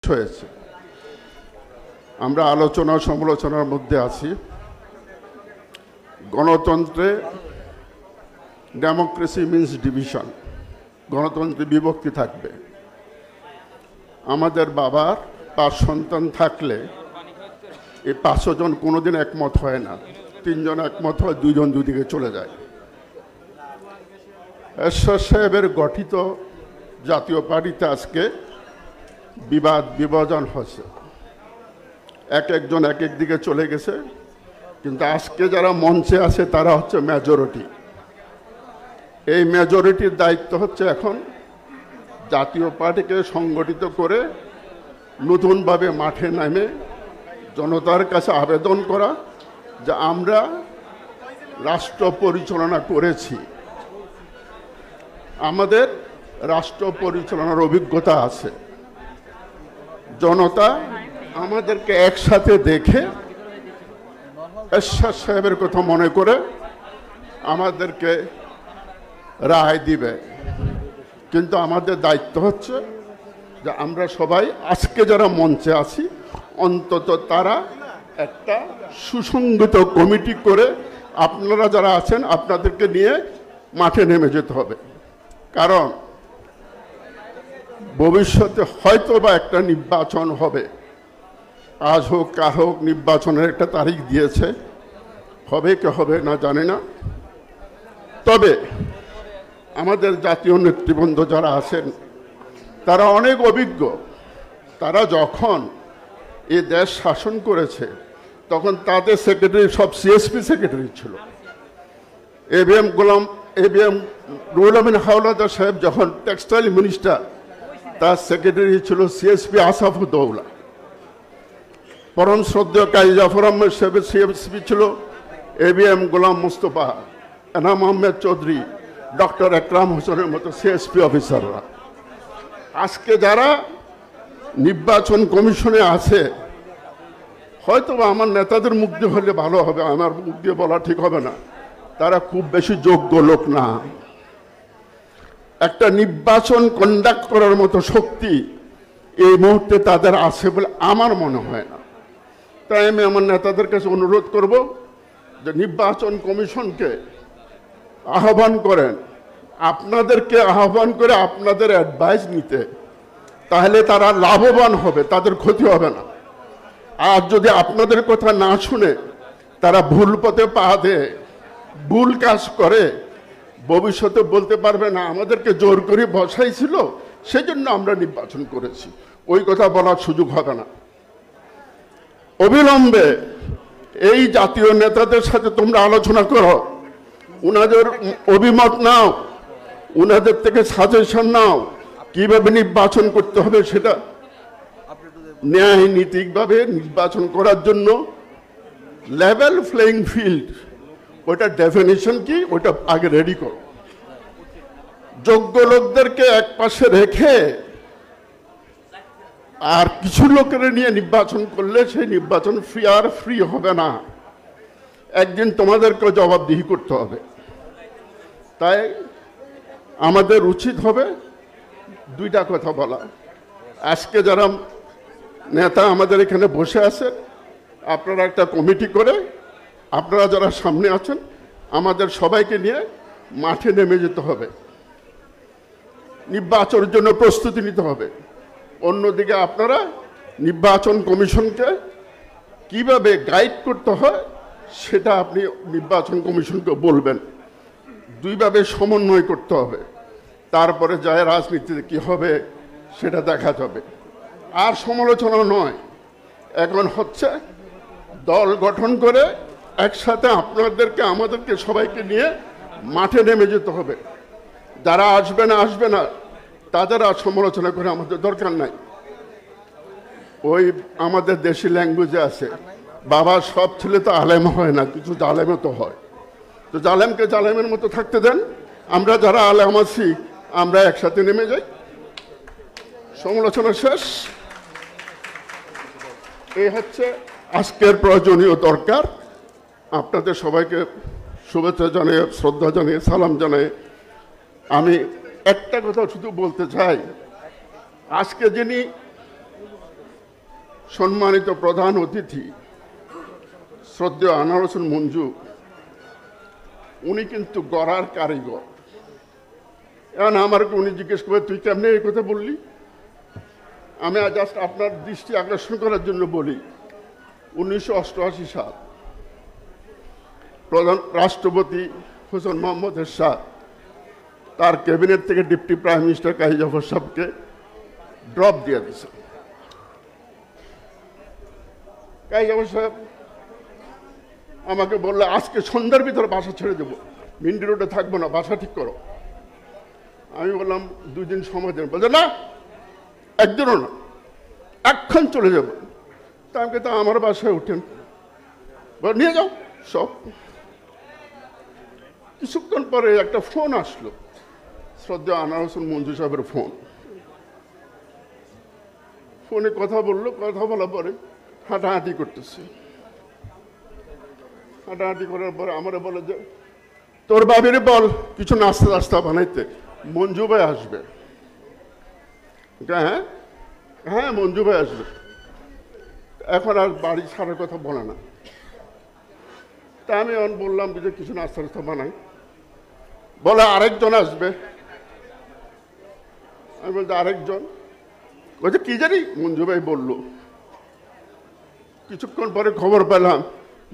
হয়েছে। আমরা আলোচনা সমালোচনার মধ্যে আছি। গণতন্ত্রে ডেমোক্রেসি মিন্স ডিভিশন, গণতন্ত্রে বিভক্তি থাকবে। আমাদের বাবার 5 সন্তান থাকলে এই 500 জন কোনোদিন একমত হয় না, 3 জন একমত হয়, 2 জন দুদিকে চলে যায়। এরশাদ সাহেবের গঠিত জাতীয় পার্টিতে আজকে বিবাদ বিভাজন হচ্ছে, একজন এক দিকে চলে গেছে, কিন্তু আজকে যারা মঞ্চে আছে তারা হচ্ছে মেজরিটি। এই মেজরিটির দায়িত্ব হচ্ছে এখন জাতীয় পার্টিকে সংগঠিত করে নতুনভাবে মাঠে নামে জনতার কাছে আবেদন করা যে আমরা রাষ্ট্র পরিচালনা করেছি, আমাদের রাষ্ট্র পরিচালনার অভিজ্ঞতা আছে, জনতা আমাদেরকে একসাথে দেখে এরশাদ সাহেবের কথা মনে করে আমাদেরকে রায় দিবে। কিন্তু আমাদের দায়িত্ব হচ্ছে যে আমরা সবাই আজকে যারা মঞ্চে আছি অন্তত তারা একটা সুসংগত কমিটি করে আপনারা যারা আছেন আপনাদেরকে নিয়ে মাঠে নেমে যেতে হবে। কারণ ভবিষ্যতে হয়তো বা একটা নির্বাচন হবে, আজ হোক কাল হোক নির্বাচনের একটা তারিখ দিয়েছে, হবে কি হবে না জানি না। তবে আমাদের জাতীয় নেতৃবৃন্দ যারা আছেন তারা অনেক অভিজ্ঞ। তারা যখন এ দেশ শাসন করেছে তখন তাদের সেক্রেটারি সব সিএসপি সেক্রেটারি ছিল। এবিএম রুহুল আমিন হাওলাদার সাহেব যখন টেক্সটাইল মিনিস্টার, তার সেক্রেটারি ছিল সিএসপি আসাফুদ্দৌলা। পরম শ্রদ্ধেয় কাজী জাফর আহমেদ সাহেবের সিএসপি ছিল এবিএম গোলাম মুস্তফা, এনাম আহমেদ চৌধুরী, ডক্টর একরাম হোসেনের মতো সিএসপি অফিসাররা। আজকে যারা নির্বাচন কমিশনে আছে, হয়তো আমার নেতাদের মুখ দিয়ে হলে ভালো হবে, আমার মুখ দিয়ে বলা ঠিক হবে না, তারা খুব বেশি যোগ্য লোক না। একটা নির্বাচন কন্ডাক্ট করার মতো শক্তি এই মুহূর্তে তাদের আছে বলে আমার মনে হয় না। তাই আমি আমার নেতাদের কাছে অনুরোধ করব যে নির্বাচন কমিশনকে আহ্বান করেন, আপনাদেরকে আহ্বান করে আপনাদের অ্যাডভাইস নিতে, তাহলে তারা লাভবান হবে, তাদের ক্ষতি হবে না। আর যদি আপনাদের কথা না শুনে তারা ভুল পথে পা দেয়, ভুল কাজ করে, ভবিষ্যতে বলতে পারবে না আমাদেরকে জোর করে বসাইছিল সেজন্য আমরা নির্বাচন করেছি, ওই কথা বলার সুযোগ হবে না। অবিলম্বে এই জাতীয় নেতাদের সাথে তোমরা আলোচনা করো, উনাদের অভিমত নাও, উনাদের থেকে সাজেশন নাও, কিভাবে নির্বাচন করতে হবে সেটা ন্যায় নীতিকভাবে নির্বাচন করার জন্য লেভেল প্লেইং ফিল্ড, ওটা ডেফিনিশন কি ওটা আগে রেডি করো। যোগ্য লোকদেরকে এক পাশে রেখে আর কিছু লোকের নিয়ে নির্বাচন করলে সেই নির্বাচন ফ্রি হবে না, একদিন তোমাদেরকে জবাবদিহি করতে হবে। তাই আমাদের উচিত হবে দুইটা কথা বলা। আজকে যারা নেতা আমাদের এখানে বসে আছেন, আপনারা একটা কমিটি করে আপনারা যারা সামনে আছেন আমাদের সবাইকে নিয়ে মাঠে নেমে যেতে হবে, নির্বাচনের জন্য প্রস্তুতি নিতে হবে। অন্যদিকে আপনারা নির্বাচন কমিশনকে কিভাবে গাইড করতে হয় সেটা আপনি নির্বাচন কমিশনকে বলবেন, দুইভাবে সমন্বয় করতে হবে, তারপরে যায় রাজনীতিতে কি হবে সেটা দেখা যাবে। আর সমালোচনা নয়, এখন হচ্ছে দল গঠন করে একসাথে আপনাদেরকে আমাদেরকে সবাইকে নিয়ে মাঠে নেমে যেতে হবে। যারা আসবে না তাদের আর সমালোচনা করে আমাদের দরকার নাই। ওই আমাদের দেশি ল্যাঙ্গুয়েজে আছে, বাবা সব ছেলে তো আলেম হয় না, কিছু জালেমও তো হয়, তো জালেমকে জালেমের মতো থাকতে দেন, আমরা যারা আলেম আছি আমরা একসাথে নেমে যাই। সমালোচনা শেষ। এই হচ্ছে আজকের প্রয়োজনীয় দরকার। আপনাদের সবাইকে শুভেচ্ছা জানিয়ে, শ্রদ্ধা জানিয়ে, সালাম জানিয়ে আমি একটা কথা শুধু বলতে চাই, আজকে যিনি সম্মানিত প্রধান অতিথি শ্রদ্ধেয় আনোয়ার হোসেন মঞ্জু, উনি কিন্তু গড়ার কারিগর। এখন আমার উনি জিজ্ঞেস করবে তুই কেমনে এই কথা বললি? আমি জাস্ট আপনার দৃষ্টি আকর্ষণ করার জন্য বলি, 1988 সাল প্রধান রাষ্ট্রপতি হোসেন মোহাম্মদ এরশাদ তার ক্যাবিনেট থেকে deputy prime minister Kazi Zafar সাহেবকে ড্রপ দিয়ে দিয়েছে। কাজী জাফর সাহেব আমাকে বললে আজকে সন্ধ্যার ভিতরে বাসা ছেড়ে দেবো, মিন্ডি রোডে থাকবো না, বাসা ঠিক করো। আমি বললাম 2 দিন সময় দেন। বলছে না, একদিনও না, এক্ষণ চলে যাবো। তা আমাকে তা আমার বাসায় উঠেন, নিয়ে যাও সব। কিছুক্ষণ পরে একটা ফোন আসলো, শ্রদ্ধা আনোয়ার হোসেন মঞ্জু সাহেবের ফোন। ফোনে কথা বললো, কথা বলার পরে হাঁটাহাঁটি করতেছে। হাঁটাহাঁটি করার পরে আমার বলে যে তোর বাবিরে বল কিছু নাস্তা টাস্তা বানাইতে, মঞ্জু ভাই আসবে। হ্যাঁ হ্যাঁ, মঞ্জু ভাই আসবে। এখন আর বাড়ি ছাড়ার কথা বলে না। তা আমি এখন বললাম যে কিছু নাস্তা টাস্তা বানাই। বলে আরেকজন আসবে। আমি বলতে আরেকজন? বলছে কি জানি, মঞ্জু ভাই বললো। কিছুক্ষণ পরে খবর পেলাম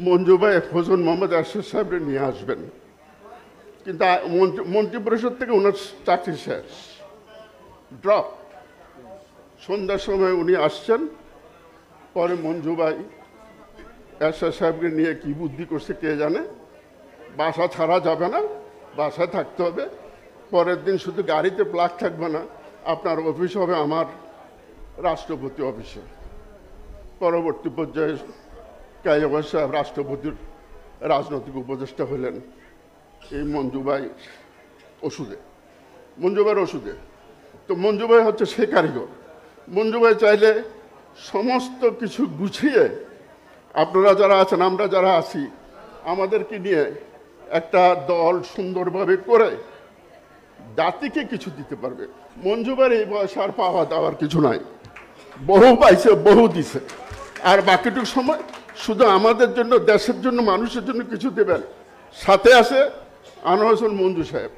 মঞ্জু ভাই হোসেন মোহাম্মদ এরশাদ সাহেবকে নিয়ে আসবেন, কিন্তু মন্ত্রিপরিষদ থেকে ওনার চাকরি শেষ, ড্রপ। সন্ধ্যার সময় উনি আসছেন। পরে মঞ্জু ভাই এরশাদ সাহেবকে নিয়ে কি বুদ্ধি করছে কে জানে, বাসা ছাড়া যাবে না, বাসায় থাকতে হবে। পরের দিন শুধু গাড়িতে প্লাগ থাকবে না, আপনার অফিস হবে আমার রাষ্ট্রপতি অফিসে। পরবর্তী পর্যায়ে কাজী জাফর সাহেব রাষ্ট্রপতির রাজনৈতিক উপদেষ্টা হলেন এই মঞ্জু ভাই ওষুধে, মঞ্জু ভাইয়ের ওষুধে। তো মঞ্জু ভাই হচ্ছে সে কারিগর। মঞ্জু ভাই চাইলে সমস্ত কিছু গুছিয়ে, আপনারা যারা আছেন, আমরা যারা আছি, আমাদেরকে নিয়ে একটা দল সুন্দরভাবে করে জাতিকে কিছু দিতে পারবে। মঞ্জু ভাইয়ের এই বয়সে আর পাওয়া দেওয়ার কিছু নাই, বহু পাইছে, বহু দিছে। আর বাকিটুকু সময় শুধু আমাদের জন্য, দেশের জন্য, মানুষের জন্য কিছু দেবেন। সাথে আছে আনোয়ার হোসেন মঞ্জু সাহেব।